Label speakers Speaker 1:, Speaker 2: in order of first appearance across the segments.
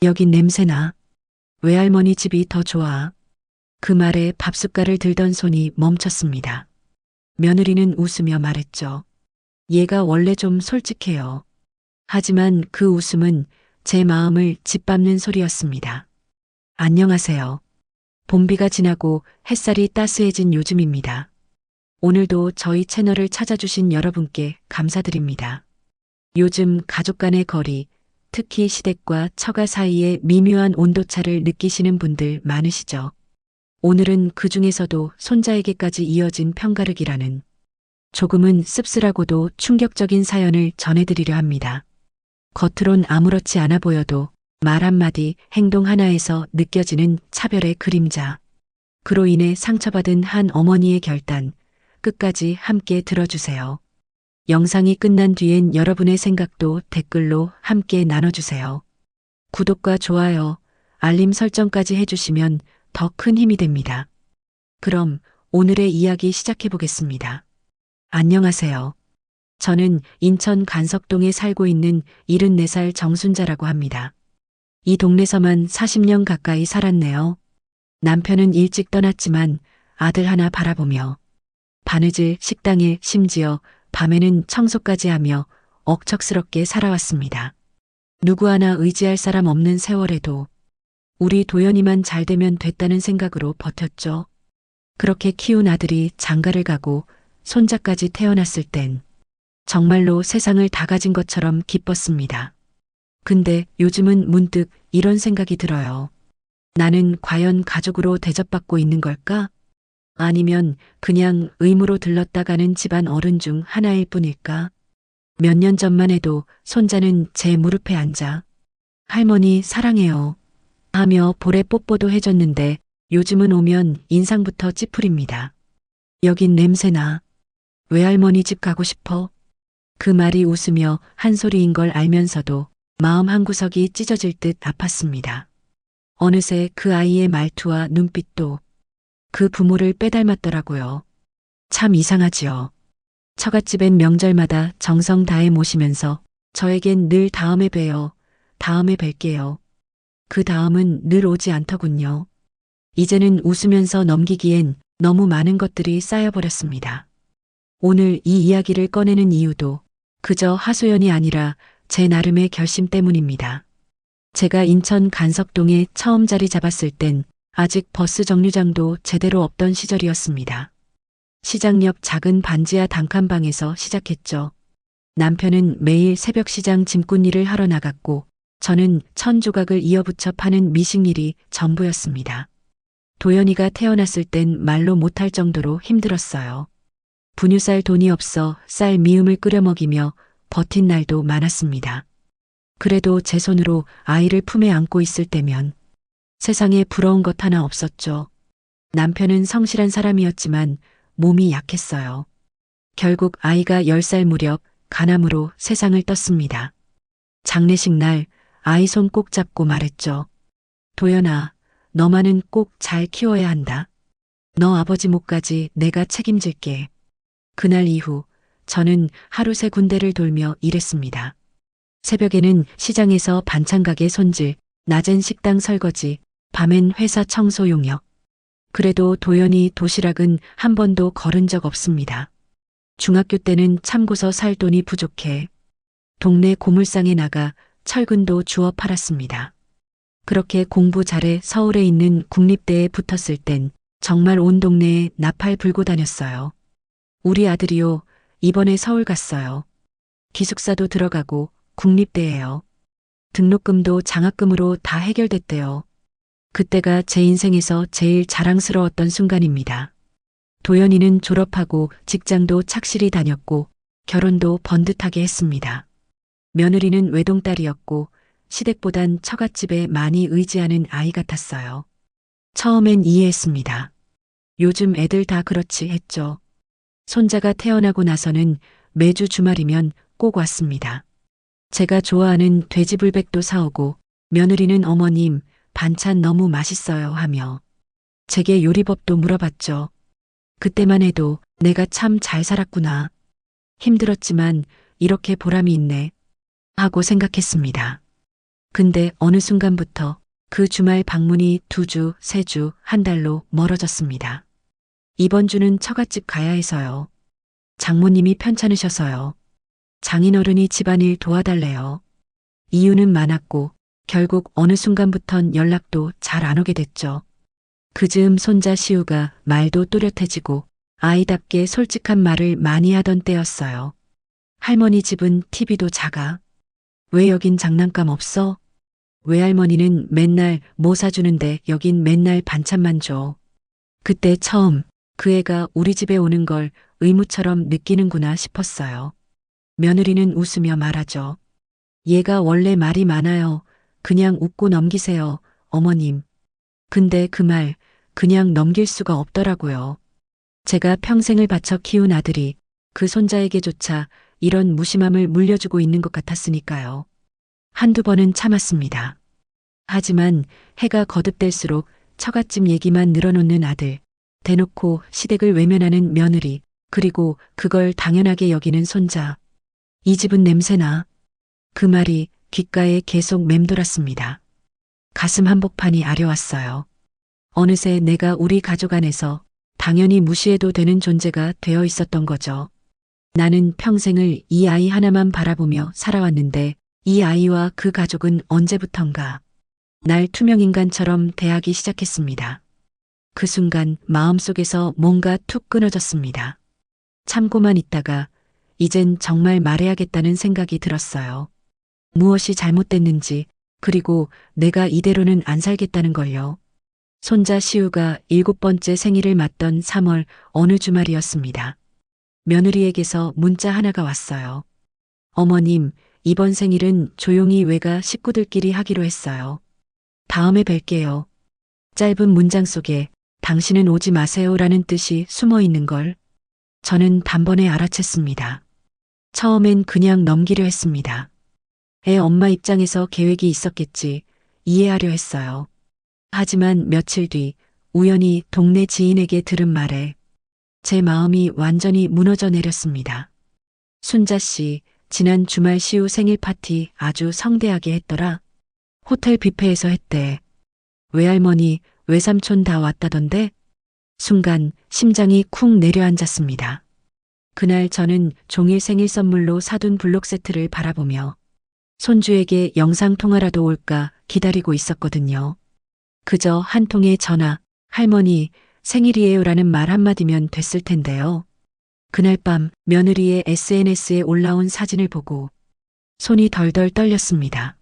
Speaker 1: 여긴 냄새나. 외할머니 집이 더 좋아. 그 말에 밥숟갈을 들던 손이 멈췄습니다. 며느리는 웃으며 말했죠. 얘가 원래 좀 솔직해요. 하지만 그 웃음은 제 마음을 짓밟는 소리였습니다. 안녕하세요. 봄비가 지나고 햇살이 따스해진 요즘입니다. 오늘도 저희 채널을 찾아주신 여러분께 감사드립니다. 요즘 가족 간의 거리, 특히 시댁과 처가 사이의 미묘한 온도차를 느끼시는 분들 많으시죠? 오늘은 그 중에서도 손자에게까지 이어진 편가르기라는 조금은 씁쓸하고도 충격적인 사연을 전해드리려 합니다. 겉으론 아무렇지 않아 보여도 말 한마디, 행동 하나에서 느껴지는 차별의 그림자. 그로 인해 상처받은 한 어머니의 결단, 끝까지 함께 들어주세요. 영상이 끝난 뒤엔 여러분의 생각도 댓글로 함께 나눠주세요. 구독과 좋아요, 알림 설정까지 해주시면 더 큰 힘이 됩니다. 그럼 오늘의 이야기 시작해 보겠습니다. 안녕하세요. 저는 인천 간석동에 살고 있는 74살 정순자라고 합니다. 이 동네서만 40년 가까이 살았네요. 남편은 일찍 떠났지만 아들 하나 바라보며 바느질, 식당일, 심지어 밤에는 청소까지 하며 억척스럽게 살아왔습니다. 누구 하나 의지할 사람 없는 세월에도 우리 도연이만 잘 되면 됐다는 생각으로 버텼죠. 그렇게 키운 아들이 장가를 가고 손자까지 태어났을 땐 정말로 세상을 다 가진 것처럼 기뻤습니다. 근데 요즘은 문득 이런 생각이 들어요. 나는 과연 가족으로 대접받고 있는 걸까? 아니면 그냥 의무로 들렀다 가는 집안 어른 중 하나일 뿐일까? 몇 년 전만 해도 손자는 제 무릎에 앉아 할머니 사랑해요 하며 볼에 뽀뽀도 해줬는데 요즘은 오면 인상부터 찌푸립니다. 여긴 냄새나. 외할머니 집 가고 싶어. 그 말이 웃으며 한 소리인 걸 알면서도 마음 한구석이 찢어질 듯 아팠습니다. 어느새 그 아이의 말투와 눈빛도 그 부모를 빼닮았더라고요. 참 이상하지요. 처갓집엔 명절마다 정성 다해 모시면서 저에겐 늘 다음에 봬요. 다음에 뵐게요. 그 다음은 늘 오지 않더군요. 이제는 웃으면서 넘기기엔 너무 많은 것들이 쌓여버렸습니다. 오늘 이 이야기를 꺼내는 이유도 그저 하소연이 아니라 제 나름의 결심 때문입니다. 제가 인천 간석동에 처음 자리 잡았을 땐 아직 버스 정류장도 제대로 없던 시절이었습니다. 시장역 작은 반지하 단칸방에서 시작했죠. 남편은 매일 새벽 시장 짐꾼 일을 하러 나갔고 저는 천조각을 이어붙여 파는 미식일이 전부였습니다. 도연이가 태어났을 땐 말로 못할 정도로 힘들었어요. 분유 쌀 돈이 없어 쌀 미음을 끓여 먹이며 버틴 날도 많았습니다. 그래도 제 손으로 아이를 품에 안고 있을 때면 세상에 부러운 것 하나 없었죠. 남편은 성실한 사람이었지만 몸이 약했어요. 결국 아이가 10살 무렵 간암으로 세상을 떴습니다. 장례식 날 아이 손 꼭 잡고 말했죠. 도연아, 너만은 꼭 잘 키워야 한다. 너 아버지 몫까지 내가 책임질게. 그날 이후 저는 하루 세 군데를 돌며 일했습니다. 새벽에는 시장에서 반찬 가게 손질, 낮엔 식당 설거지, 밤엔 회사 청소 용역. 그래도 도연이 도시락은 한 번도 거른 적 없습니다. 중학교 때는 참고서 살 돈이 부족해 동네 고물상에 나가 철근도 주워 팔았습니다. 그렇게 공부 잘해 서울에 있는 국립대에 붙었을 땐 정말 온 동네에 나팔 불고 다녔어요. 우리 아들이요, 이번에 서울 갔어요. 기숙사도 들어가고 국립대예요. 등록금도 장학금으로 다 해결됐대요. 그때가 제 인생에서 제일 자랑스러웠던 순간입니다. 도연이는 졸업하고 직장도 착실히 다녔고 결혼도 번듯하게 했습니다. 며느리는 외동딸이었고 시댁보단 처갓집에 많이 의지하는 아이 같았어요. 처음엔 이해했습니다. 요즘 애들 다 그렇지 했죠. 손자가 태어나고 나서는 매주 주말이면 꼭 왔습니다. 제가 좋아하는 돼지불백도 사오고 며느리는 어머님 반찬 너무 맛있어요 하며 제게 요리법도 물어봤죠. 그때만 해도 내가 참 잘 살았구나. 힘들었지만 이렇게 보람이 있네 하고 생각했습니다. 근데 어느 순간부터 그 주말 방문이 2주, 3주, 한 달로 멀어졌습니다. 이번 주는 처갓집 가야 해서요. 장모님이 편찮으셔서요. 장인어른이 집안일 도와달래요. 이유는 많았고 결국 어느 순간부턴 연락도 잘 안 오게 됐죠. 그즈음 손자 시우가 말도 또렷해지고 아이답게 솔직한 말을 많이 하던 때였어요. 할머니 집은 TV도 작아. 왜 여긴 장난감 없어? 외할머니는 맨날 뭐 사주는데 여긴 맨날 반찬만 줘. 그때 처음 그 애가 우리 집에 오는 걸 의무처럼 느끼는구나 싶었어요. 며느리는 웃으며 말하죠. 얘가 원래 말이 많아요. 그냥 웃고 넘기세요, 어머님. 근데 그 말 그냥 넘길 수가 없더라고요. 제가 평생을 바쳐 키운 아들이 그 손자에게조차 이런 무심함을 물려주고 있는 것 같았으니까요. 한두 번은 참았습니다. 하지만 해가 거듭될수록 처갓집 얘기만 늘어놓는 아들, 대놓고 시댁을 외면하는 며느리, 그리고 그걸 당연하게 여기는 손자. 이 집은 냄새나. 그 말이 귓가에 계속 맴돌았습니다. 가슴 한복판이 아려왔어요. 어느새 내가 우리 가족 안에서 당연히 무시해도 되는 존재가 되어 있었던 거죠. 나는 평생을 이 아이 하나만 바라보며 살아왔는데 이 아이와 그 가족은 언제부턴가 날 투명인간처럼 대하기 시작했습니다. 그 순간 마음속에서 뭔가 툭 끊어졌습니다. 참고만 있다가 이젠 정말 말해야겠다는 생각이 들었어요. 무엇이 잘못됐는지, 그리고 내가 이대로는 안 살겠다는 걸요. 손자 시우가 7번째 생일을 맞던 3월 어느 주말이었습니다. 며느리에게서 문자 하나가 왔어요. 어머님, 이번 생일은 조용히 외가 식구들끼리 하기로 했어요. 다음에 뵐게요. 짧은 문장 속에 당신은 오지 마세요라는 뜻이 숨어 있는 걸 저는 단번에 알아챘습니다. 처음엔 그냥 넘기려 했습니다. 애 엄마 입장에서 계획이 있었겠지 이해하려 했어요. 하지만 며칠 뒤 우연히 동네 지인에게 들은 말에 제 마음이 완전히 무너져 내렸습니다. 순자 씨, 지난 주말 시우 생일 파티 아주 성대하게 했더라. 호텔 뷔페에서 했대. 외할머니, 외삼촌 다 왔다던데? 순간 심장이 쿵 내려앉았습니다. 그날 저는 종일 생일 선물로 사둔 블록 세트를 바라보며 손주에게 영상통화라도 올까 기다리고 있었거든요. 그저 한 통의 전화, 할머니, 생일이에요라는 말 한마디면 됐을 텐데요. 그날 밤 며느리의 SNS에 올라온 사진을 보고 손이 덜덜 떨렸습니다.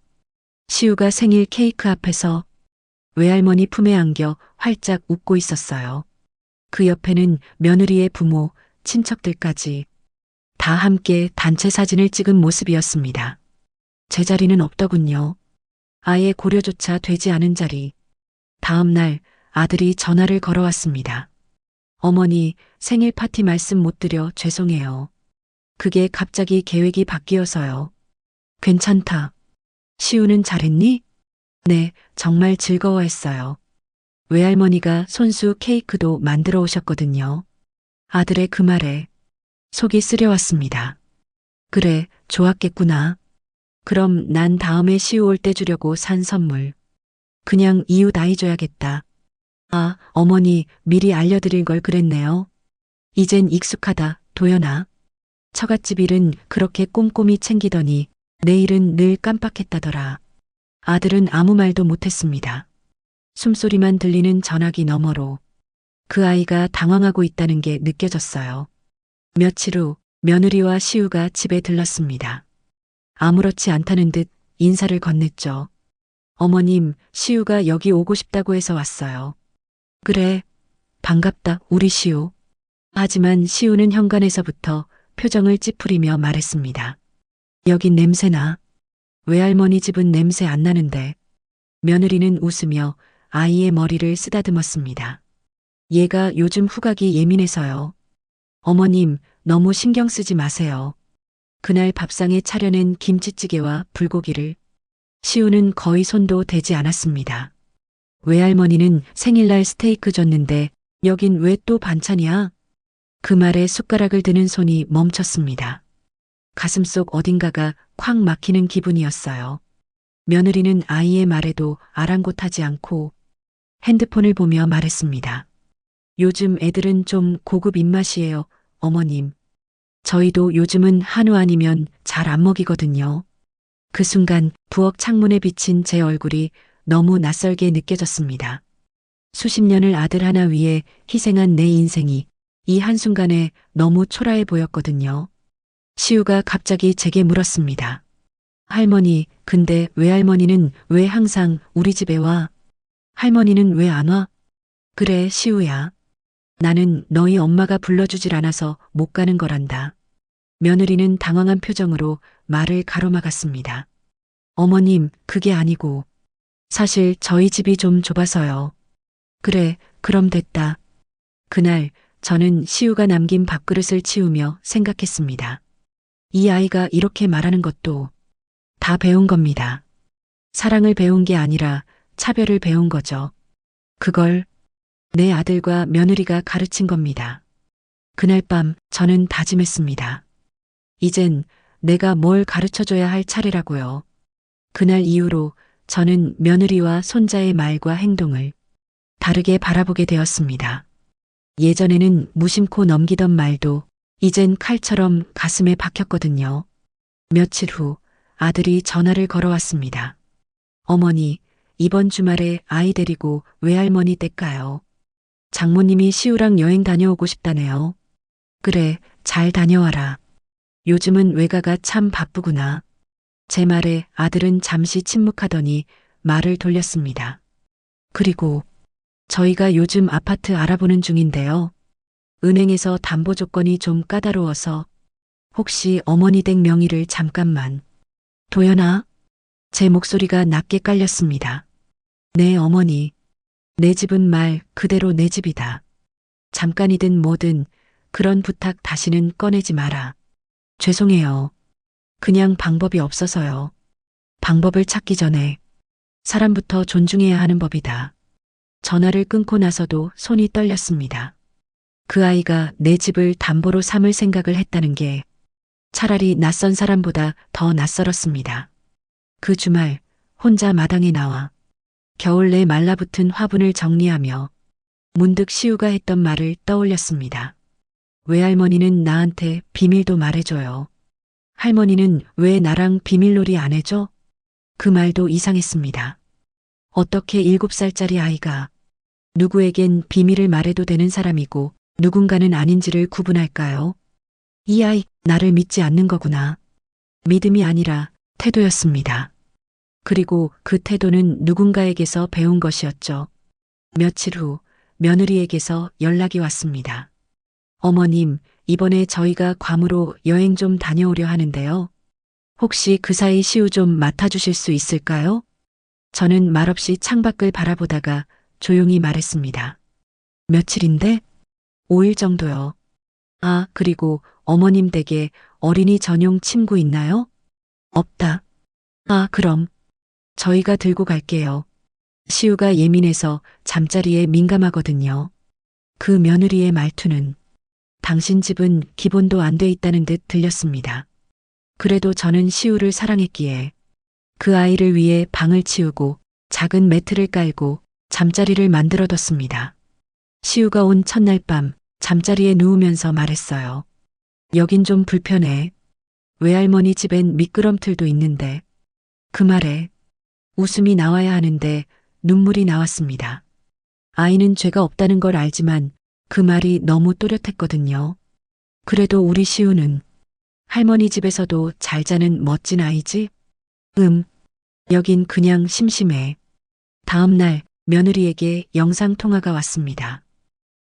Speaker 1: 시우가 생일 케이크 앞에서 외할머니 품에 안겨 활짝 웃고 있었어요. 그 옆에는 며느리의 부모, 친척들까지 다 함께 단체 사진을 찍은 모습이었습니다. 제 자리는 없더군요. 아예 고려조차 되지 않은 자리. 다음 날 아들이 전화를 걸어왔습니다. 어머니, 생일 파티 말씀 못 드려 죄송해요. 그게 갑자기 계획이 바뀌어서요. 괜찮다. 시우는 잘했니? 네, 정말 즐거워했어요. 외할머니가 손수 케이크도 만들어 오셨거든요. 아들의 그 말에 속이 쓰려왔습니다. 그래, 좋았겠구나. 그럼 난 다음에 시우 올 때 주려고 산 선물. 그냥 이웃 아이 줘야겠다. 아, 어머니, 미리 알려드릴 걸 그랬네요. 이젠 익숙하다, 도연아. 처갓집 일은 그렇게 꼼꼼히 챙기더니 내일은 늘 깜빡했다더라. 아들은 아무 말도 못했습니다. 숨소리만 들리는 전화기 너머로 그 아이가 당황하고 있다는 게 느껴졌어요. 며칠 후 며느리와 시우가 집에 들렀습니다. 아무렇지 않다는 듯 인사를 건넸죠. 어머님, 시우가 여기 오고 싶다고 해서 왔어요. 그래, 반갑다, 우리 시우. 하지만 시우는 현관에서부터 표정을 찌푸리며 말했습니다. 여긴 냄새나. 외할머니 집은 냄새 안 나는데. 며느리는 웃으며 아이의 머리를 쓰다듬었습니다. 얘가 요즘 후각이 예민해서요. 어머님, 너무 신경 쓰지 마세요. 그날 밥상에 차려낸 김치찌개와 불고기를 시우는 거의 손도 대지 않았습니다. 외할머니는 생일날 스테이크 줬는데 여긴 왜 또 반찬이야? 그 말에 숟가락을 드는 손이 멈췄습니다. 가슴속 어딘가가 콱 막히는 기분이었어요. 며느리는 아이의 말에도 아랑곳하지 않고 핸드폰을 보며 말했습니다. 요즘 애들은 좀 고급 입맛이에요, 어머님. 저희도 요즘은 한우 아니면 잘 안 먹이거든요. 그 순간 부엌 창문에 비친 제 얼굴이 너무 낯설게 느껴졌습니다. 수십 년을 아들 하나 위해 희생한 내 인생이 이 한순간에 너무 초라해 보였거든요. 시우가 갑자기 제게 물었습니다. 할머니, 근데 외할머니는 왜 항상 우리 집에 와? 할머니는 왜 안 와? 그래, 시우야. 나는 너희 엄마가 불러주질 않아서 못 가는 거란다. 며느리는 당황한 표정으로 말을 가로막았습니다. 어머님, 그게 아니고. 사실 저희 집이 좀 좁아서요. 그래, 그럼 됐다. 그날 저는 시우가 남긴 밥그릇을 치우며 생각했습니다. 이 아이가 이렇게 말하는 것도 다 배운 겁니다. 사랑을 배운 게 아니라 차별을 배운 거죠. 그걸 내 아들과 며느리가 가르친 겁니다. 그날 밤 저는 다짐했습니다. 이젠 내가 뭘 가르쳐줘야 할 차례라고요. 그날 이후로 저는 며느리와 손자의 말과 행동을 다르게 바라보게 되었습니다. 예전에는 무심코 넘기던 말도 이젠 칼처럼 가슴에 박혔거든요. 며칠 후 아들이 전화를 걸어왔습니다. 어머니, 이번 주말에 아이 데리고 외할머니 댁 가요. 장모님이 시우랑 여행 다녀오고 싶다네요. 그래, 잘 다녀와라. 요즘은 외가가 참 바쁘구나. 제 말에 아들은 잠시 침묵하더니 말을 돌렸습니다. 그리고 저희가 요즘 아파트 알아보는 중인데요. 은행에서 담보 조건이 좀 까다로워서 혹시 어머니 댁 명의를 잠깐만. 도연아? 제 목소리가 낮게 깔렸습니다. 네, 어머니. 내 집은 말 그대로 내 집이다. 잠깐이든 뭐든 그런 부탁 다시는 꺼내지 마라. 죄송해요. 그냥 방법이 없어서요. 방법을 찾기 전에 사람부터 존중해야 하는 법이다. 전화를 끊고 나서도 손이 떨렸습니다. 그 아이가 내 집을 담보로 삼을 생각을 했다는 게 차라리 낯선 사람보다 더 낯설었습니다. 그 주말 혼자 마당에 나와 겨울 내 말라붙은 화분을 정리하며 문득 시우가 했던 말을 떠올렸습니다. 외할머니는 나한테 비밀도 말해줘요. 할머니는 왜 나랑 비밀놀이 안 해줘? 그 말도 이상했습니다. 어떻게 7살짜리 아이가 누구에겐 비밀을 말해도 되는 사람이고 누군가는 아닌지를 구분할까요? 이 아이, 나를 믿지 않는 거구나. 믿음이 아니라 태도였습니다. 그리고 그 태도는 누군가에게서 배운 것이었죠. 며칠 후 며느리에게서 연락이 왔습니다. 어머님, 이번에 저희가 괌으로 여행 좀 다녀오려 하는데요. 혹시 그 사이 시우 좀 맡아주실 수 있을까요? 저는 말없이 창밖을 바라보다가 조용히 말했습니다. 며칠인데? 5일 정도요. 아, 그리고 어머님 댁에 어린이 전용 침구 있나요? 없다. 아, 그럼 저희가 들고 갈게요. 시우가 예민해서 잠자리에 민감하거든요. 그 며느리의 말투는 당신 집은 기본도 안 돼 있다는 듯 들렸습니다. 그래도 저는 시우를 사랑했기에 그 아이를 위해 방을 치우고 작은 매트를 깔고 잠자리를 만들어뒀습니다. 시우가 온 첫날 밤 잠자리에 누우면서 말했어요. 여긴 좀 불편해. 외할머니 집엔 미끄럼틀도 있는데. 그 말에 웃음이 나와야 하는데 눈물이 나왔습니다. 아이는 죄가 없다는 걸 알지만 그 말이 너무 또렷했거든요. 그래도 우리 시우는 할머니 집에서도 잘 자는 멋진 아이지? 여긴 그냥 심심해. 다음 날 며느리에게 영상통화가 왔습니다.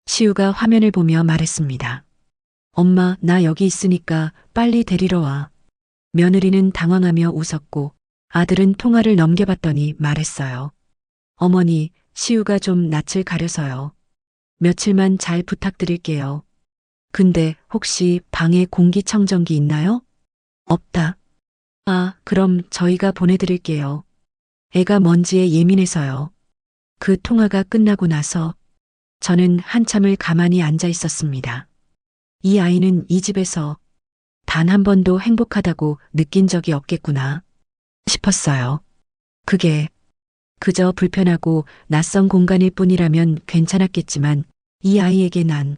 Speaker 1: 시우가 화면을 보며 말했습니다. 엄마, 나 여기 있으니까 빨리 데리러 와. 며느리는 당황하며 웃었고 아들은 통화를 넘겨봤더니 말했어요. 어머니, 시우가 좀 낯을 가려서요. 며칠만 잘 부탁드릴게요. 근데 혹시 방에 공기청정기 있나요? 없다. 아, 그럼 저희가 보내드릴게요. 애가 먼지에 예민해서요. 그 통화가 끝나고 나서 저는 한참을 가만히 앉아 있었습니다. 이 아이는 이 집에서 단 한 번도 행복하다고 느낀 적이 없겠구나 싶었어요. 그게 그저 불편하고 낯선 공간일 뿐이라면 괜찮았겠지만 이 아이에게 난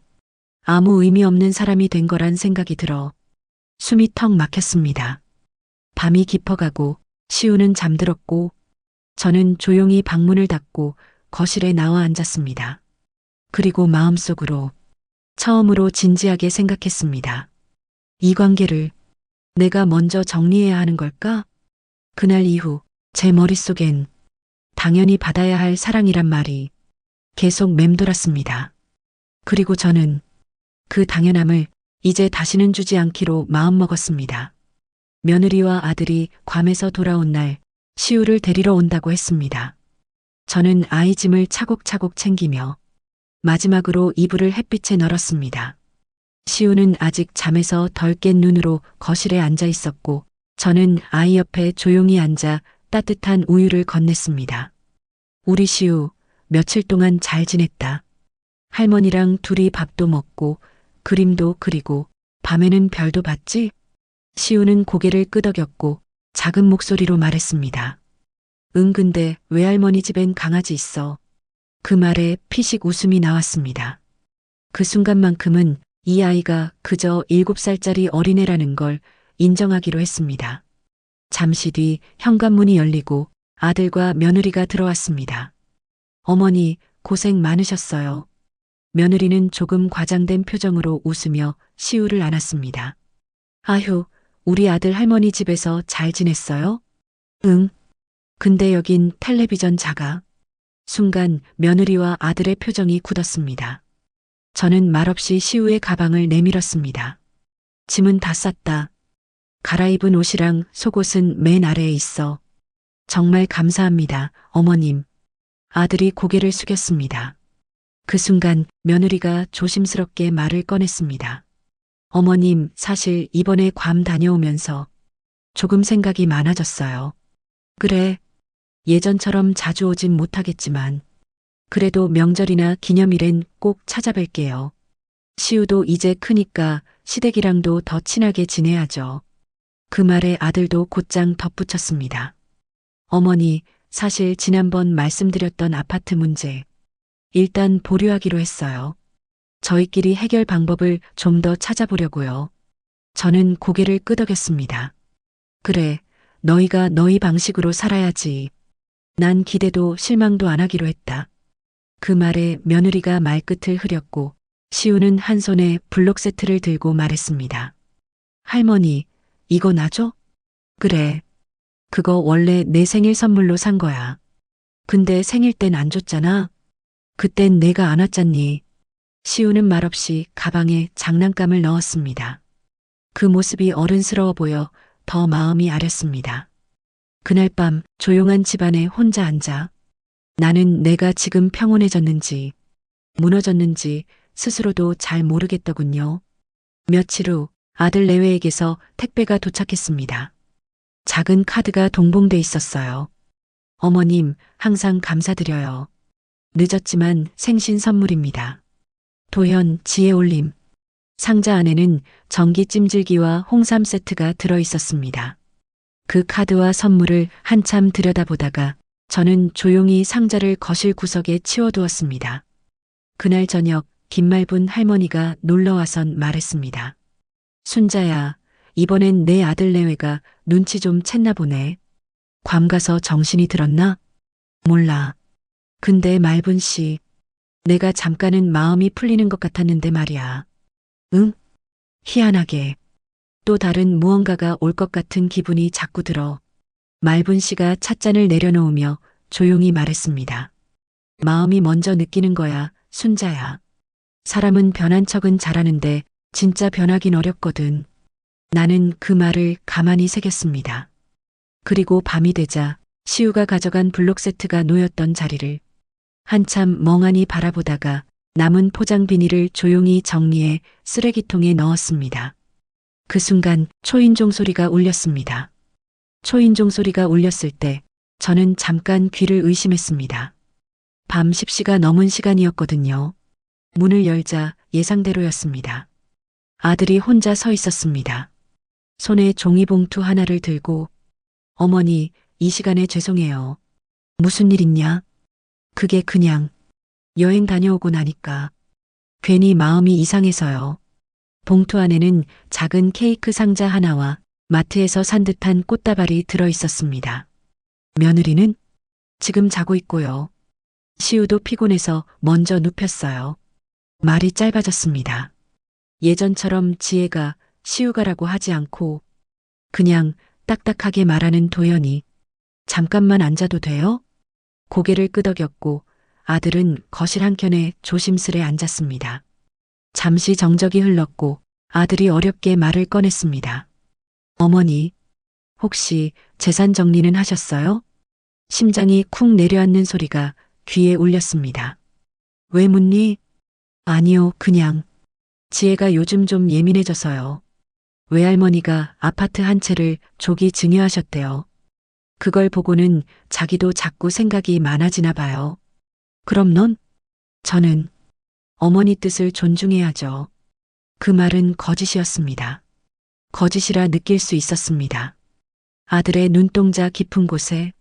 Speaker 1: 아무 의미 없는 사람이 된 거란 생각이 들어 숨이 턱 막혔습니다. 밤이 깊어가고 시우는 잠들었고 저는 조용히 방문을 닫고 거실에 나와 앉았습니다. 그리고 마음속으로 처음으로 진지하게 생각했습니다. 이 관계를 내가 먼저 정리해야 하는 걸까? 그날 이후 제 머릿속엔 당연히 받아야 할 사랑이란 말이 계속 맴돌았습니다. 그리고 저는 그 당연함을 이제 다시는 주지 않기로 마음먹었습니다. 며느리와 아들이 괌에서 돌아온 날 시우를 데리러 온다고 했습니다. 저는 아이 짐을 차곡차곡 챙기며 마지막으로 이불을 햇빛에 널었습니다. 시우는 아직 잠에서 덜 깬 눈으로 거실에 앉아 있었고 저는 아이 옆에 조용히 앉아 따뜻한 우유를 건넸습니다. 우리 시우 며칠 동안 잘 지냈다. 할머니랑 둘이 밥도 먹고 그림도 그리고 밤에는 별도 봤지? 시우는 고개를 끄덕였고 작은 목소리로 말했습니다. 응, 근데 외할머니 집엔 강아지 있어. 그 말에 피식 웃음이 나왔습니다. 그 순간만큼은 이 아이가 그저 7살짜리 어린애라는 걸 인정하기로 했습니다. 잠시 뒤 현관문이 열리고 아들과 며느리가 들어왔습니다. 어머니, 고생 많으셨어요. 며느리는 조금 과장된 표정으로 웃으며 시우를 안았습니다. 아휴, 우리 아들 할머니 집에서 잘 지냈어요? 응. 근데 여긴 텔레비전 작아. 순간 며느리와 아들의 표정이 굳었습니다. 저는 말없이 시우의 가방을 내밀었습니다. 짐은 다 쌌다. 갈아입은 옷이랑 속옷은 맨 아래에 있어. 정말 감사합니다, 어머님. 아들이 고개를 숙였습니다. 그 순간 며느리가 조심스럽게 말을 꺼냈습니다. 어머님, 사실 이번에 괌 다녀오면서 조금 생각이 많아졌어요. 그래, 예전처럼 자주 오진 못하겠지만 그래도 명절이나 기념일엔 꼭 찾아뵐게요. 시우도 이제 크니까 시댁이랑도 더 친하게 지내야죠. 그 말에 아들도 곧장 덧붙였습니다. 어머니, 사실 지난번 말씀드렸던 아파트 문제 일단 보류하기로 했어요. 저희끼리 해결 방법을 좀 더 찾아보려고요. 저는 고개를 끄덕였습니다. 그래, 너희가 너희 방식으로 살아야지. 난 기대도 실망도 안 하기로 했다. 그 말에 며느리가 말끝을 흐렸고 시우는 한 손에 블록 세트를 들고 말했습니다. 할머니, 이거 놔줘? 그래. 그거 원래 내 생일 선물로 산 거야. 근데 생일 땐 안 줬잖아. 그땐 내가 안 왔잖니. 시우는 말없이 가방에 장난감을 넣었습니다. 그 모습이 어른스러워 보여 더 마음이 아렸습니다. 그날 밤 조용한 집안에 혼자 앉아 나는 내가 지금 평온해졌는지 무너졌는지 스스로도 잘 모르겠더군요. 며칠 후 아들 내외에게서 택배가 도착했습니다. 작은 카드가 동봉돼 있었어요. 어머님, 항상 감사드려요. 늦었지만 생신 선물입니다. 도현, 지혜 올림. 상자 안에는 전기 찜질기와 홍삼 세트가 들어 있었습니다. 그 카드와 선물을 한참 들여다보다가 저는 조용히 상자를 거실 구석에 치워두었습니다. 그날 저녁 김말분 할머니가 놀러와선 말했습니다. 순자야, 이번엔 내 아들 내외가 눈치 좀 챘나 보네. 괌 가서 정신이 들었나? 몰라. 근데 말분 씨, 내가 잠깐은 마음이 풀리는 것 같았는데 말이야. 응? 희한하게. 또 다른 무언가가 올 것 같은 기분이 자꾸 들어. 말분 씨가 찻잔을 내려놓으며 조용히 말했습니다. 마음이 먼저 느끼는 거야, 순자야. 사람은 변한 척은 잘하는데 진짜 변하긴 어렵거든. 나는 그 말을 가만히 새겼습니다. 그리고 밤이 되자 시우가 가져간 블록 세트가 놓였던 자리를 한참 멍하니 바라보다가 남은 포장 비닐을 조용히 정리해 쓰레기통에 넣었습니다. 그 순간 초인종 소리가 울렸습니다. 초인종 소리가 울렸을 때 저는 잠깐 귀를 의심했습니다. 밤 10시가 넘은 시간이었거든요. 문을 열자 예상대로였습니다. 아들이 혼자 서 있었습니다. 손에 종이봉투 하나를 들고 어머니, 이 시간에 죄송해요. 무슨 일 있냐? 그게 그냥 여행 다녀오고 나니까 괜히 마음이 이상해서요. 봉투 안에는 작은 케이크 상자 하나와 마트에서 산 듯한 꽃다발이 들어 있었습니다. 며느리는 지금 자고 있고요. 시우도 피곤해서 먼저 눕혔어요. 말이 짧아졌습니다. 예전처럼 지혜가 시우가라고 하지 않고 그냥 딱딱하게 말하는 도연이 잠깐만 앉아도 돼요? 고개를 끄덕였고 아들은 거실 한켠에 조심스레 앉았습니다. 잠시 정적이 흘렀고 아들이 어렵게 말을 꺼냈습니다. 어머니, 혹시 재산 정리는 하셨어요? 심장이 쿵 내려앉는 소리가 귀에 울렸습니다. 왜 묻니? 아니요, 그냥. 지혜가 요즘 좀 예민해져서요. 외할머니가 아파트 한 채를 조기 증여하셨대요. 그걸 보고는 자기도 자꾸 생각이 많아지나 봐요. 그럼 넌? 저는 어머니 뜻을 존중해야죠. 그 말은 거짓이었습니다. 거짓이라 느낄 수 있었습니다. 아들의 눈동자 깊은 곳에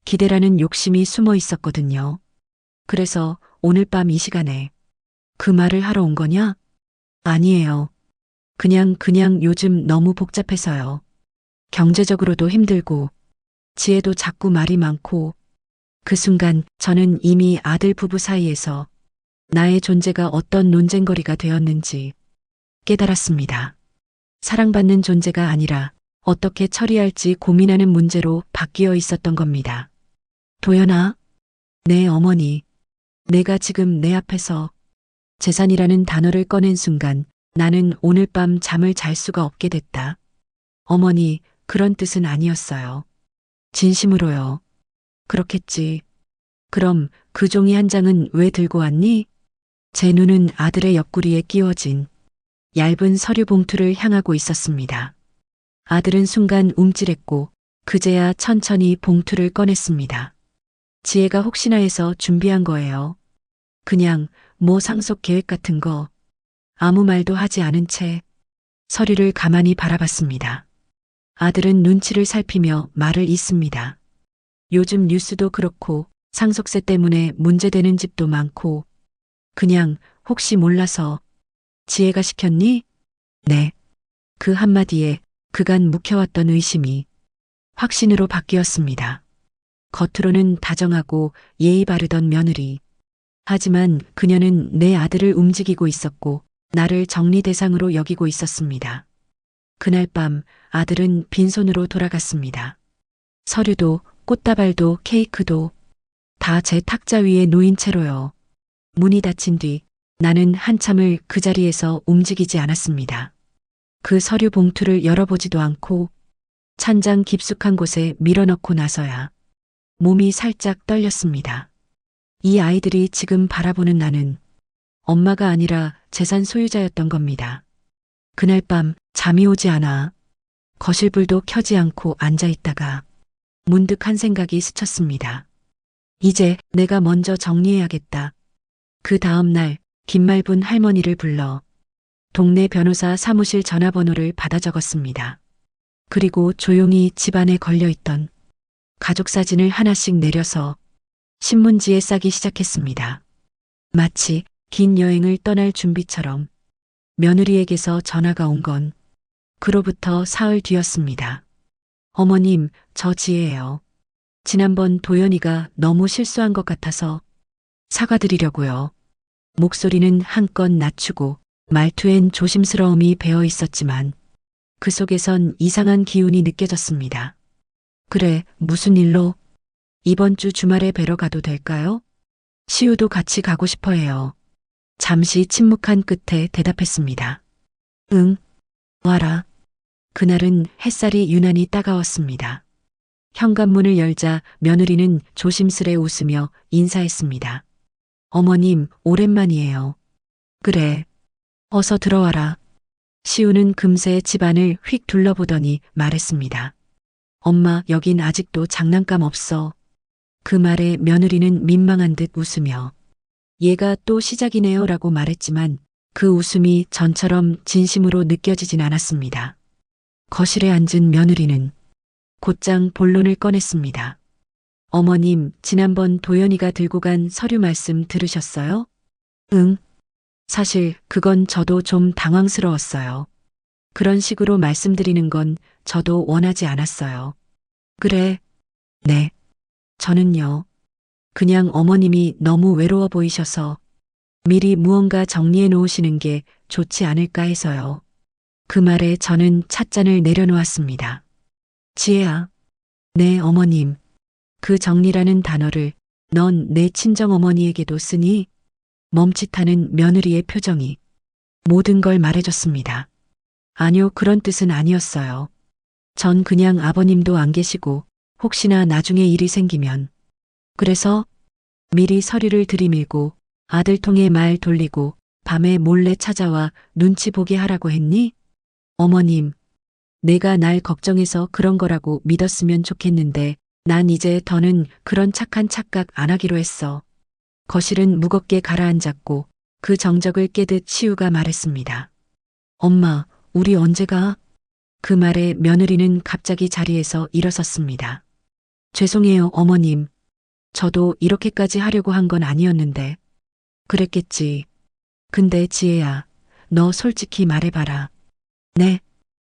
Speaker 1: 기대라는 욕심이 숨어 있었거든요. 그래서 오늘 밤 이 시간에 그 말을 하러 온 거냐? 아니에요. 그냥 요즘 너무 복잡해서요. 경제적으로도 힘들고 지혜도 자꾸 말이 많고 그 순간 저는 이미 아들 부부 사이에서 나의 존재가 어떤 논쟁거리가 되었는지 깨달았습니다. 사랑받는 존재가 아니라 어떻게 처리할지 고민하는 문제로 바뀌어 있었던 겁니다. 도연아, 네 어머니, 내가 지금 내 앞에서 재산이라는 단어를 꺼낸 순간 나는 오늘 밤 잠을 잘 수가 없게 됐다. 어머니, 그런 뜻은 아니었어요. 진심으로요. 그렇겠지. 그럼 그 종이 한 장은 왜 들고 왔니? 제 눈은 아들의 옆구리에 끼워진 얇은 서류 봉투를 향하고 있었습니다. 아들은 순간 움찔했고 그제야 천천히 봉투를 꺼냈습니다. 지혜가 혹시나 해서 준비한 거예요. 그냥 뭐 상속 계획 같은 거. 아무 말도 하지 않은 채 서류를 가만히 바라봤습니다. 아들은 눈치를 살피며 말을 잇습니다. 요즘 뉴스도 그렇고 상속세 때문에 문제되는 집도 많고 그냥 혹시 몰라서 지혜가 시켰니? 네. 그 한마디에 그간 묵혀왔던 의심이 확신으로 바뀌었습니다. 겉으로는 다정하고 예의 바르던 며느리. 하지만 그녀는 내 아들을 움직이고 있었고 나를 정리 대상으로 여기고 있었습니다. 그날 밤 아들은 빈손으로 돌아갔습니다. 서류도 꽃다발도 케이크도 다 제 탁자 위에 놓인 채로요. 문이 닫힌 뒤 나는 한참을 그 자리에서 움직이지 않았습니다. 그 서류 봉투를 열어보지도 않고 찬장 깊숙한 곳에 밀어넣고 나서야 몸이 살짝 떨렸습니다. 이 아이들이 지금 바라보는 나는 엄마가 아니라 재산 소유자였던 겁니다. 그날 밤 잠이 오지 않아 거실불도 켜지 않고 앉아 있다가 문득 한 생각이 스쳤습니다. 이제 내가 먼저 정리해야겠다. 그 다음 날 김말분 할머니를 불러 동네 변호사 사무실 전화번호를 받아 적었습니다. 그리고 조용히 집안에 걸려있던 가족 사진을 하나씩 내려서 신문지에 싸기 시작했습니다. 마치 긴 여행을 떠날 준비처럼 며느리에게서 전화가 온 건 그로부터 사흘 뒤였습니다. 어머님, 저 지혜예요. 지난번 도연이가 너무 실수한 것 같아서 사과드리려고요. 목소리는 한껏 낮추고 말투엔 조심스러움이 배어 있었지만 그 속에선 이상한 기운이 느껴졌습니다. 그래, 무슨 일로? 이번 주 주말에 뵈러 가도 될까요? 시우도 같이 가고 싶어 해요. 잠시 침묵한 끝에 대답했습니다. 응, 와라. 그날은 햇살이 유난히 따가웠습니다. 현관문을 열자 며느리는 조심스레 웃으며 인사했습니다. 어머님, 오랜만이에요. 그래. 어서 들어와라. 시우는 금세 집안을 휙 둘러보더니 말했습니다. 엄마, 여긴 아직도 장난감 없어. 그 말에 며느리는 민망한 듯 웃으며 얘가 또 시작이네요 라고 말했지만 그 웃음이 전처럼 진심으로 느껴지진 않았습니다. 거실에 앉은 며느리는 곧장 본론을 꺼냈습니다. 어머님, 지난번 도연이가 들고 간 서류 말씀 들으셨어요? 응. 사실 그건 저도 좀 당황스러웠어요. 그런 식으로 말씀드리는 건 저도 원하지 않았어요. 그래. 네. 저는요. 그냥 어머님이 너무 외로워 보이셔서 미리 무언가 정리해 놓으시는 게 좋지 않을까 해서요. 그 말에 저는 찻잔을 내려놓았습니다. 지혜야. 네, 어머님. 그 정리라는 단어를 넌 내 친정 어머니에게도 쓰니? 멈칫하는 며느리의 표정이 모든 걸 말해줬습니다. 아니요, 그런 뜻은 아니었어요. 전 그냥 아버님도 안 계시고 혹시나 나중에 일이 생기면 그래서 미리 서류를 들이밀고 아들 통해 말 돌리고 밤에 몰래 찾아와 눈치 보게 하라고 했니? 어머님, 내가 날 걱정해서 그런 거라고 믿었으면 좋겠는데 난 이제 더는 그런 착한 착각 안 하기로 했어. 거실은 무겁게 가라앉았고 그 정적을 깨듯 시우가 말했습니다. 엄마, 우리 언제 가? 그 말에 며느리는 갑자기 자리에서 일어섰습니다. 죄송해요, 어머님. 저도 이렇게까지 하려고 한 건 아니었는데. 그랬겠지. 근데 지혜야, 너 솔직히 말해봐라. 네?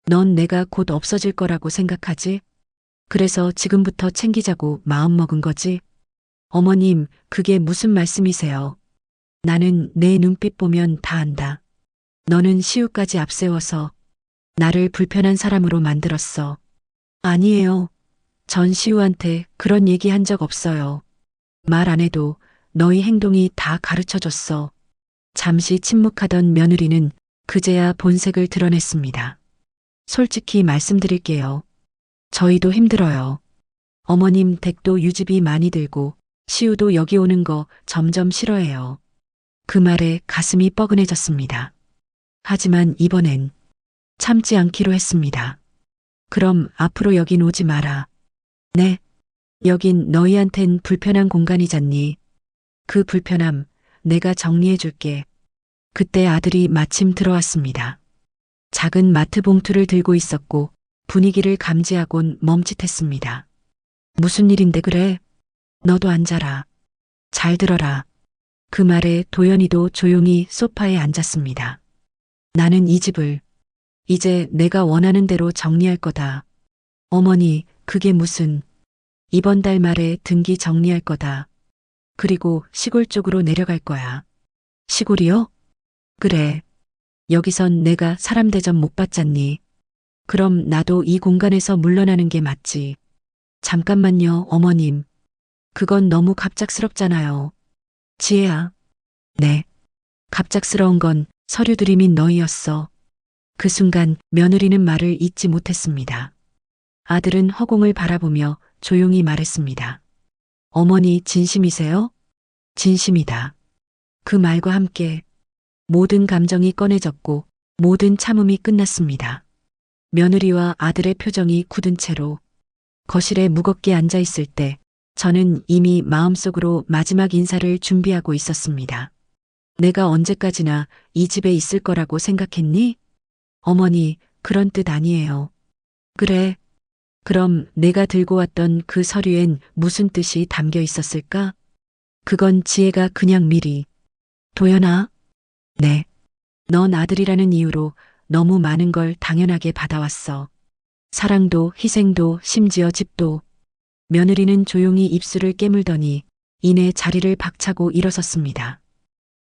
Speaker 1: 넌 내가 곧 없어질 거라고 생각하지? 그래서 지금부터 챙기자고 마음먹은 거지? 어머님, 그게 무슨 말씀이세요? 나는 내 눈빛 보면 다 안다. 너는 시우까지 앞세워서 나를 불편한 사람으로 만들었어. 아니에요. 전 시우한테 그런 얘기 한 적 없어요. 말 안 해도 너희 행동이 다 가르쳐 줬어. 잠시 침묵하던 며느리는 그제야 본색을 드러냈습니다. 솔직히 말씀드릴게요. 저희도 힘들어요. 어머님 댁도 유지비 많이 들고 시우도 여기 오는 거 점점 싫어해요. 그 말에 가슴이 뻐근해졌습니다. 하지만 이번엔 참지 않기로 했습니다. 그럼 앞으로 여긴 오지 마라. 네. 여긴 너희한텐 불편한 공간이잖니. 그 불편함 내가 정리해 줄게. 그때 아들이 마침 들어왔습니다. 작은 마트 봉투를 들고 있었고 분위기를 감지하곤 멈칫했습니다. 무슨 일인데 그래? 너도 앉아라. 잘 들어라. 그 말에 도연이도 조용히 소파에 앉았습니다. 나는 이 집을 이제 내가 원하는 대로 정리할 거다. 어머니, 그게 무슨 이번 달 말에 등기 정리할 거다. 그리고 시골 쪽으로 내려갈 거야. 시골이요? 그래. 여기선 내가 사람 대접 못 받잖니. 그럼 나도 이 공간에서 물러나는 게 맞지. 잠깐만요, 어머님. 그건 너무 갑작스럽잖아요. 지혜야. 네. 갑작스러운 건 서류 들이민 너희였어. 그 순간 며느리는 말을 잇지 못했습니다. 아들은 허공을 바라보며 조용히 말했습니다. 어머니 진심이세요? 진심이다. 그 말과 함께 모든 감정이 꺼내졌고 모든 참음이 끝났습니다. 며느리와 아들의 표정이 굳은 채로 거실에 무겁게 앉아 있을 때 저는 이미 마음속으로 마지막 인사를 준비하고 있었습니다. 내가 언제까지나 이 집에 있을 거라고 생각했니? 어머니, 그런 뜻 아니에요. 그래. 그럼 내가 들고 왔던 그 서류엔 무슨 뜻이 담겨 있었을까? 그건 지혜가 그냥 미리. 도연아? 네. 넌 아들이라는 이유로 너무 많은 걸 당연하게 받아왔어. 사랑도 희생도 심지어 집도. 며느리는 조용히 입술을 깨물더니 이내 자리를 박차고 일어섰습니다.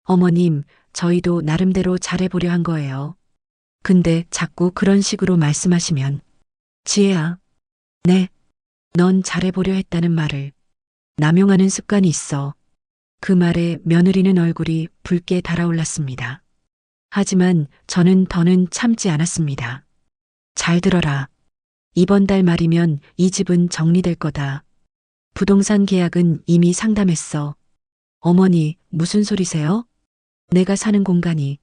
Speaker 1: 어머님, 저희도 나름대로 잘해보려 한 거예요. 근데 자꾸 그런 식으로 말씀하시면. 지혜야. 네. 넌 잘해보려 했다는 말을 남용하는 습관이 있어. 그 말에 며느리는 얼굴이 붉게 달아올랐습니다. 하지만 저는 더는 참지 않았습니다. 잘 들어라. 이번 달 말이면 이 집은 정리될 거다. 부동산 계약은 이미 상담했어. 어머니, 무슨 소리세요? 내가 사는 공간이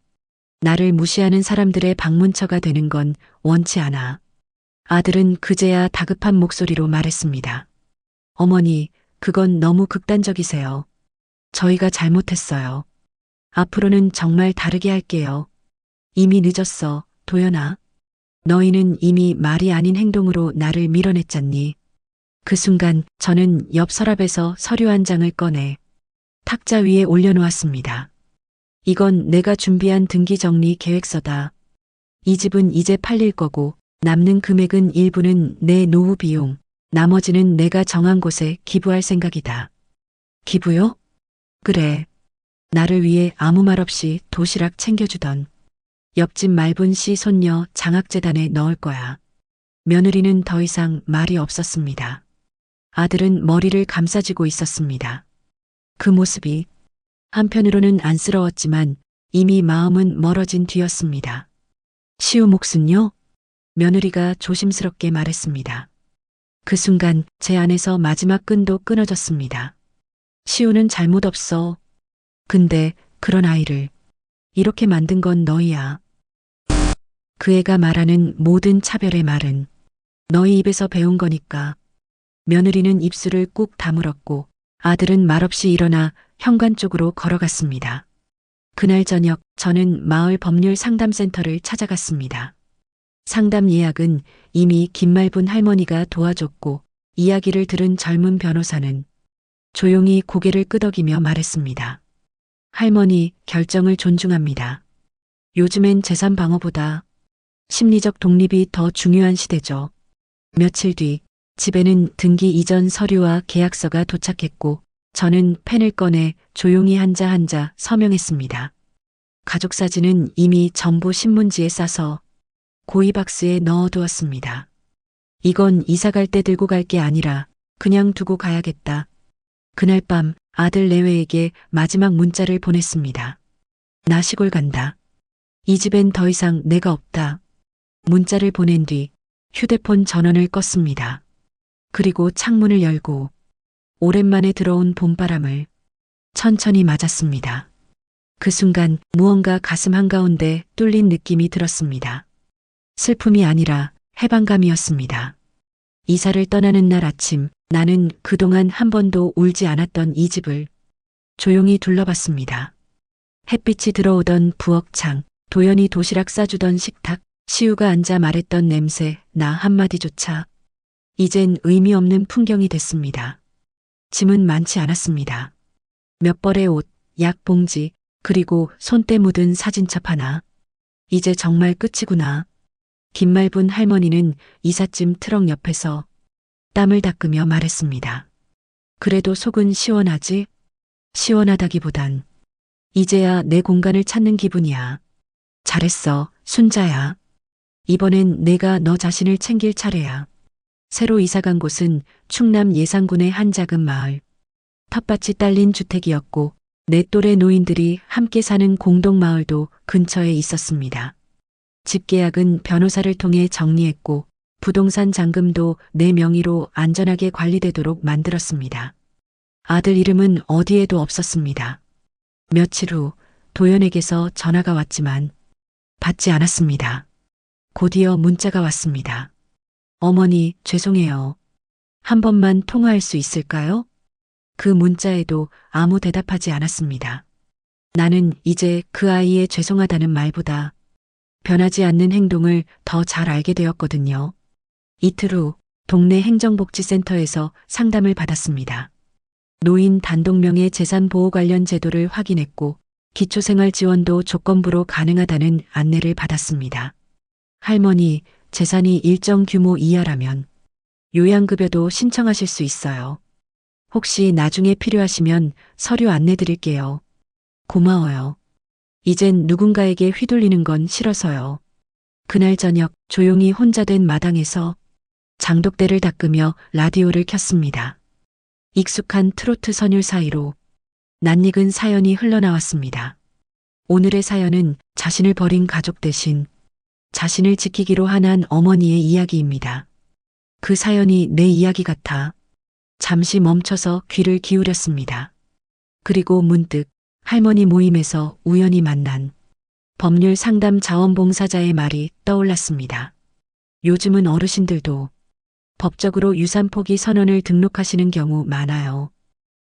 Speaker 1: 나를 무시하는 사람들의 방문처가 되는 건 원치 않아. 아들은 그제야 다급한 목소리로 말했습니다. 어머니, 그건 너무 극단적이세요. 저희가 잘못했어요. 앞으로는 정말 다르게 할게요. 이미 늦었어, 도연아. 너희는 이미 말이 아닌 행동으로 나를 밀어냈잖니. 그 순간 저는 옆 서랍에서 서류 한 장을 꺼내 탁자 위에 올려놓았습니다. 이건 내가 준비한 등기 정리 계획서다. 이 집은 이제 팔릴 거고 남는 금액은 일부는 내 노후 비용, 나머지는 내가 정한 곳에 기부할 생각이다. 기부요? 그래. 나를 위해 아무 말 없이 도시락 챙겨주던 옆집 말분 씨 손녀 장학재단에 넣을 거야. 며느리는 더 이상 말이 없었습니다. 아들은 머리를 감싸쥐고 있었습니다. 그 모습이 한편으로는 안쓰러웠지만 이미 마음은 멀어진 뒤였습니다. 시우 몫은요? 며느리가 조심스럽게 말했습니다. 그 순간 제 안에서 마지막 끈도 끊어졌습니다. 시우는 잘못 없어. 근데 그런 아이를 이렇게 만든 건 너희야. 그 애가 말하는 모든 차별의 말은 너희 입에서 배운 거니까. 며느리는 입술을 꾹 다물었고 아들은 말없이 일어나 현관 쪽으로 걸어갔습니다. 그날 저녁 저는 마을 법률 상담센터를 찾아갔습니다. 상담 예약은 이미 김말분 할머니가 도와줬고 이야기를 들은 젊은 변호사는 조용히 고개를 끄덕이며 말했습니다. 할머니, 결정을 존중합니다. 요즘엔 재산 방어보다 심리적 독립이 더 중요한 시대죠. 며칠 뒤 집에는 등기 이전 서류와 계약서가 도착했고 저는 펜을 꺼내 조용히 한자 한자 서명했습니다. 가족 사진은 이미 전부 신문지에 싸서 고이박스에 넣어두었습니다. 이건 이사 갈 때 들고 갈 게 아니라 그냥 두고 가야겠다. 그날 밤 아들 내외에게 마지막 문자를 보냈습니다. 나 시골 간다. 이 집엔 더 이상 내가 없다. 문자를 보낸 뒤 휴대폰 전원을 껐습니다. 그리고 창문을 열고 오랜만에 들어온 봄바람을 천천히 맞았습니다. 그 순간 무언가 가슴 한가운데 뚫린 느낌이 들었습니다. 슬픔이 아니라 해방감이었습니다. 이사를 떠나는 날 아침 나는 그동안 한 번도 울지 않았던 이 집을 조용히 둘러봤습니다. 햇빛이 들어오던 부엌창, 도연이 도시락 싸주던 식탁, 시우가 앉아 말했던 냄새, 나 한마디조차 이젠 의미 없는 풍경이 됐습니다. 짐은 많지 않았습니다. 몇 벌의 옷, 약봉지, 그리고 손때 묻은 사진첩 하나. 이제 정말 끝이구나. 김말분 할머니는 이삿짐 트럭 옆에서 땀을 닦으며 말했습니다. 그래도 속은 시원하지? 시원하다기보단 이제야 내 공간을 찾는 기분이야. 잘했어, 순자야. 이번엔 내가 너 자신을 챙길 차례야. 새로 이사간 곳은 충남 예산군의 한 작은 마을. 텃밭이 딸린 주택이었고 내 또래 노인들이 함께 사는 공동마을도 근처에 있었습니다. 집계약은 변호사를 통해 정리했고 부동산 잔금도 내 명의로 안전하게 관리되도록 만들었습니다. 아들 이름은 어디에도 없었습니다. 며칠 후 도연에게서 전화가 왔지만 받지 않았습니다. 곧이어 문자가 왔습니다. 어머니, 죄송해요. 한 번만 통화할 수 있을까요? 그 문자에도 아무 대답하지 않았습니다. 나는 이제 그 아이의 죄송하다는 말보다 변하지 않는 행동을 더 잘 알게 되었거든요. 이틀 후 동네 행정복지센터에서 상담을 받았습니다. 노인 단독명의 재산보호 관련 제도를 확인했고 기초생활 지원도 조건부로 가능하다는 안내를 받았습니다. 할머니, 재산이 일정 규모 이하라면 요양급여도 신청하실 수 있어요. 혹시 나중에 필요하시면 서류 안내 드릴게요. 고마워요. 이젠 누군가에게 휘둘리는 건 싫어서요. 그날 저녁 조용히 혼자 된 마당에서 장독대를 닦으며 라디오를 켰습니다. 익숙한 트로트 선율 사이로 낯익은 사연이 흘러나왔습니다. 오늘의 사연은 자신을 버린 가족 대신 자신을 지키기로 한 한 어머니의 이야기입니다. 그 사연이 내 이야기 같아 잠시 멈춰서 귀를 기울였습니다. 그리고 문득 할머니 모임에서 우연히 만난 법률 상담 자원봉사자의 말이 떠올랐습니다. 요즘은 어르신들도 법적으로 유산 포기 선언을 등록하시는 경우 많아요.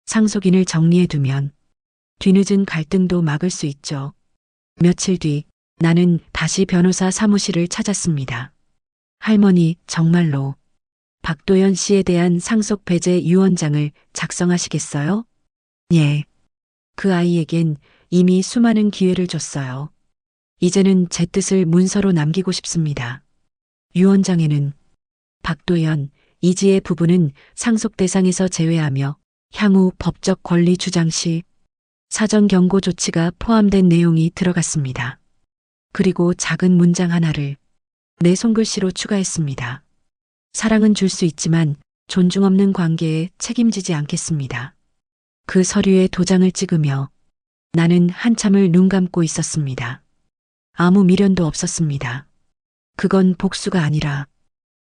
Speaker 1: 상속인을 정리해두면 뒤늦은 갈등도 막을 수 있죠. 며칠 뒤 나는 다시 변호사 사무실을 찾았습니다. 할머니, 정말로 박도연 씨에 대한 상속 배제 유언장을 작성하시겠어요? 예. 그 아이에겐 이미 수많은 기회를 줬어요. 이제는 제 뜻을 문서로 남기고 싶습니다. 유언장에는 박도연, 이지의 부부는 상속 대상에서 제외하며 향후 법적 권리 주장 시 사전 경고 조치가 포함된 내용이 들어갔습니다. 그리고 작은 문장 하나를 내 손글씨로 추가했습니다. 사랑은 줄 수 있지만 존중 없는 관계에 책임지지 않겠습니다. 그 서류에 도장을 찍으며 나는 한참을 눈 감고 있었습니다. 아무 미련도 없었습니다. 그건 복수가 아니라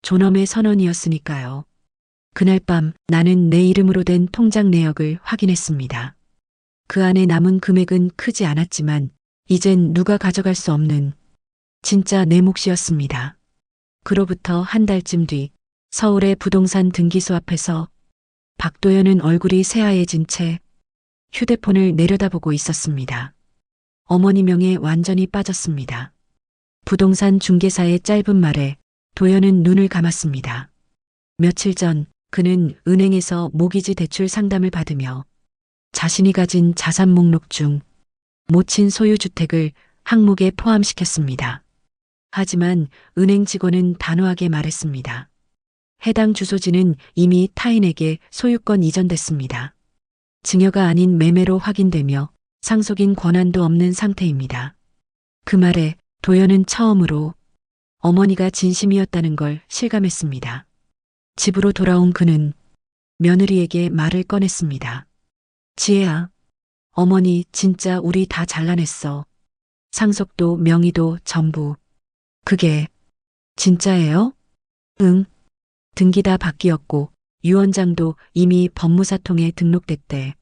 Speaker 1: 존엄의 선언이었으니까요. 그날 밤 나는 내 이름으로 된 통장 내역을 확인했습니다. 그 안에 남은 금액은 크지 않았지만 이젠 누가 가져갈 수 없는 진짜 내 몫이었습니다. 그로부터 한 달쯤 뒤 서울의 부동산 등기소 앞에서 박도연은 얼굴이 새하얘진 채 휴대폰을 내려다보고 있었습니다. 어머니 명에 완전히 빠졌습니다. 부동산 중개사의 짧은 말에 도연은 눈을 감았습니다. 며칠 전 그는 은행에서 모기지 대출 상담을 받으며 자신이 가진 자산 목록 중 모친 소유주택을 항목에 포함시켰습니다. 하지만 은행 직원은 단호하게 말했습니다. 해당 주소지는 이미 타인에게 소유권 이전됐습니다. 증여가 아닌 매매로 확인되며 상속인 권한도 없는 상태입니다. 그 말에 도연은 처음으로 어머니가 진심이었다는 걸 실감했습니다. 집으로 돌아온 그는 며느리에게 말을 꺼냈습니다. 지혜야, 어머니 진짜 우리 다 잘라냈어. 상속도 명의도 전부. 그게 진짜예요? 응. 등기 다 바뀌었고 유언장도 이미 법무사통에 등록됐대.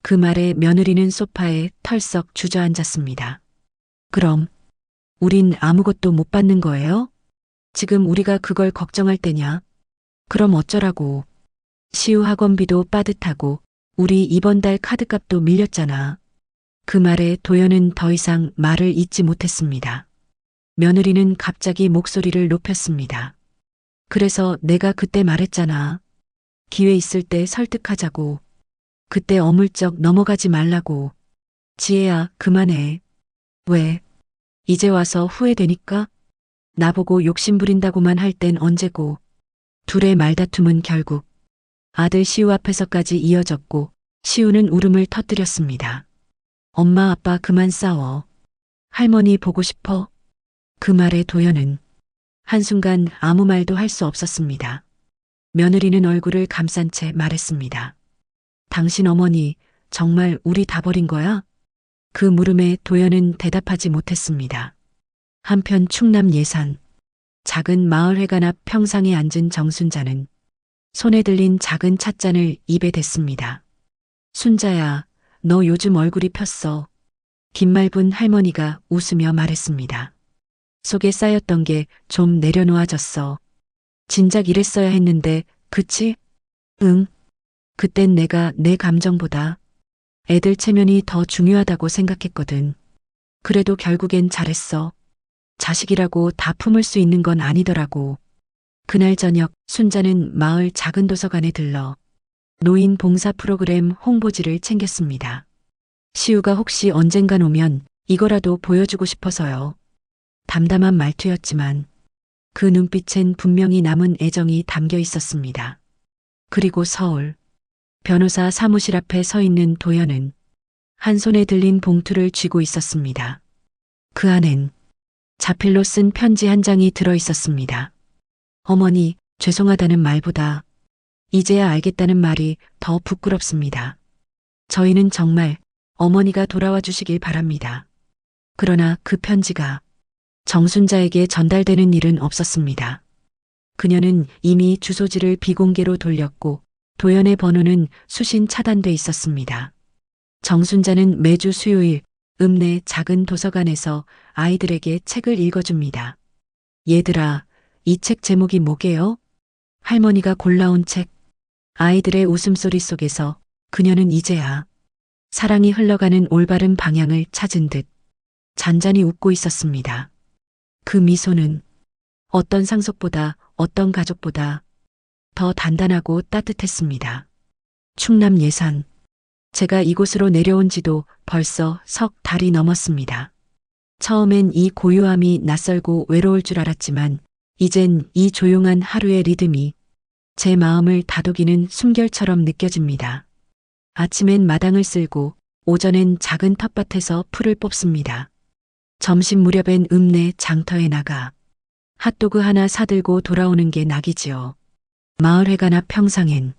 Speaker 1: 그 말에 며느리는 소파에 털썩 주저앉았습니다. 그럼 우린 아무것도 못 받는 거예요? 지금 우리가 그걸 걱정할 때냐? 그럼 어쩌라고. 시우 학원비도 빠듯하고 우리 이번 달 카드값도 밀렸잖아. 그 말에 도연은 더 이상 말을 잇지 못했습니다. 며느리는 갑자기 목소리를 높였습니다. 그래서 내가 그때 말했잖아. 기회 있을 때 설득하자고. 그때 어물쩍 넘어가지 말라고. 지혜야, 그만해. 왜? 이제 와서 후회되니까? 나보고 욕심부린다고만 할 땐 언제고. 둘의 말다툼은 결국 아들 시우 앞에서까지 이어졌고 시우는 울음을 터뜨렸습니다. 엄마 아빠 그만 싸워. 할머니 보고 싶어. 그 말에 도연은 한순간 아무 말도 할 수 없었습니다. 며느리는 얼굴을 감싼 채 말했습니다. 당신 어머니 정말 우리 다 버린 거야? 그 물음에 도연은 대답하지 못했습니다. 한편 충남 예산 작은 마을회관 앞 평상에 앉은 정순자는 손에 들린 작은 찻잔을 입에 댔습니다. 순자야, 너 요즘 얼굴이 폈어. 김말분 할머니가 웃으며 말했습니다. 속에 쌓였던 게 좀 내려놓아졌어. 진작 이랬어야 했는데, 그치? 응. 그땐 내가 내 감정보다 애들 체면이 더 중요하다고 생각했거든. 그래도 결국엔 잘했어. 자식이라고 다 품을 수 있는 건 아니더라고. 그날 저녁 순자는 마을 작은 도서관에 들러 노인 봉사 프로그램 홍보지를 챙겼습니다. 시우가 혹시 언젠간 오면 이거라도 보여주고 싶어서요. 담담한 말투였지만 그 눈빛엔 분명히 남은 애정이 담겨 있었습니다. 그리고 서울 변호사 사무실 앞에 서 있는 도연은 한 손에 들린 봉투를 쥐고 있었습니다. 그 안엔 자필로 쓴 편지 한 장이 들어 있었습니다. 어머니, 죄송하다는 말보다 이제야 알겠다는 말이 더 부끄럽습니다. 저희는 정말 어머니가 돌아와 주시길 바랍니다. 그러나 그 편지가 정순자에게 전달되는 일은 없었습니다. 그녀는 이미 주소지를 비공개로 돌렸고 도연의 번호는 수신 차단돼 있었습니다. 정순자는 매주 수요일 읍내 작은 도서관에서 아이들에게 책을 읽어줍니다. 얘들아, 이 책 제목이 뭐게요? 할머니가 골라온 책. 아이들의 웃음소리 속에서 그녀는 이제야 사랑이 흘러가는 올바른 방향을 찾은 듯 잔잔히 웃고 있었습니다. 그 미소는 어떤 상속보다, 어떤 가족보다 더 단단하고 따뜻했습니다. 충남 예산. 제가 이곳으로 내려온 지도 벌써 석 달이 넘었습니다. 처음엔 이 고요함이 낯설고 외로울 줄 알았지만 이젠 이 조용한 하루의 리듬이 제 마음을 다독이는 숨결처럼 느껴집니다. 아침엔 마당을 쓸고 오전엔 작은 텃밭에서 풀을 뽑습니다. 점심 무렵엔 읍내 장터에 나가 핫도그 하나 사들고 돌아오는 게 낙이지요. 마을회관나 평상엔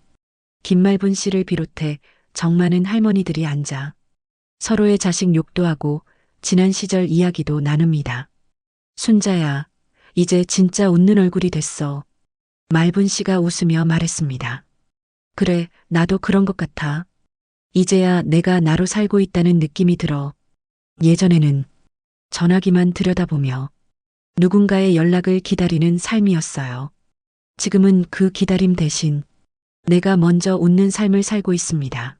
Speaker 1: 김말분 씨를 비롯해 정 많은 할머니들이 앉아 서로의 자식 욕도 하고 지난 시절 이야기도 나눕니다. 순자야, 이제 진짜 웃는 얼굴이 됐어. 말분 씨가 웃으며 말했습니다. 그래, 나도 그런 것 같아. 이제야 내가 나로 살고 있다는 느낌이 들어. 예전에는 전화기만 들여다보며 누군가의 연락을 기다리는 삶이었어요. 지금은 그 기다림 대신 내가 먼저 웃는 삶을 살고 있습니다.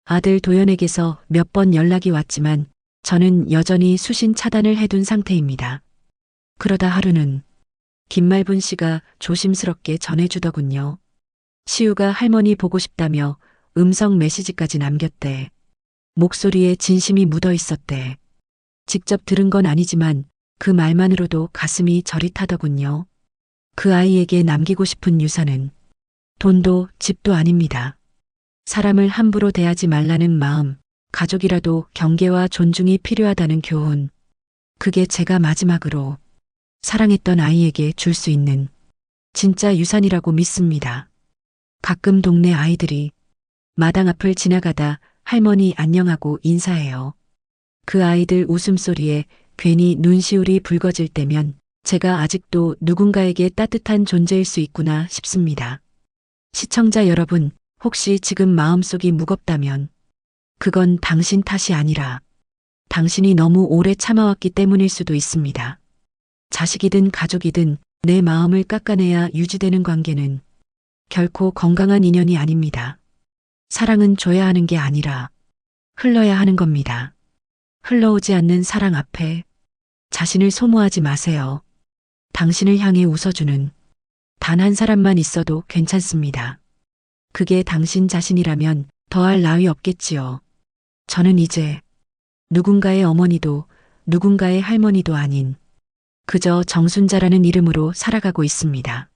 Speaker 1: 아들 도연에게서 몇 번 연락이 왔지만 저는 여전히 수신 차단을 해둔 상태입니다. 그러다 하루는 김말분 씨가 조심스럽게 전해주더군요. 시우가 할머니 보고 싶다며 음성 메시지까지 남겼대. 목소리에 진심이 묻어 있었대. 직접 들은 건 아니지만 그 말만으로도 가슴이 저릿하더군요. 그 아이에게 남기고 싶은 유산은 돈도 집도 아닙니다. 사람을 함부로 대하지 말라는 마음, 가족이라도 경계와 존중이 필요하다는 교훈. 그게 제가 마지막으로 사랑했던 아이에게 줄 수 있는 진짜 유산이라고 믿습니다. 가끔 동네 아이들이 마당 앞을 지나가다 할머니 안녕하고 인사해요. 그 아이들 웃음소리에 괜히 눈시울이 붉어질 때면 제가 아직도 누군가에게 따뜻한 존재일 수 있구나 싶습니다. 시청자 여러분, 혹시 지금 마음속이 무겁다면 그건 당신 탓이 아니라 당신이 너무 오래 참아왔기 때문일 수도 있습니다. 자식이든 가족이든 내 마음을 깎아내야 유지되는 관계는 결코 건강한 인연이 아닙니다. 사랑은 줘야 하는 게 아니라 흘러야 하는 겁니다. 흘러오지 않는 사랑 앞에 자신을 소모하지 마세요. 당신을 향해 웃어주는 단 한 사람만 있어도 괜찮습니다. 그게 당신 자신이라면 더할 나위 없겠지요. 저는 이제 누군가의 어머니도 누군가의 할머니도 아닌 그저 정순자라는 이름으로 살아가고 있습니다.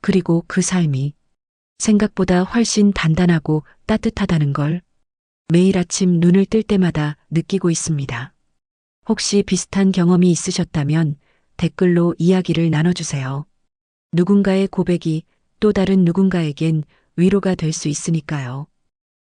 Speaker 1: 그리고 그 삶이 생각보다 훨씬 단단하고 따뜻하다는 걸 매일 아침 눈을 뜰 때마다 느끼고 있습니다. 혹시 비슷한 경험이 있으셨다면 댓글로 이야기를 나눠주세요. 누군가의 고백이 또 다른 누군가에겐 위로가 될 수 있으니까요.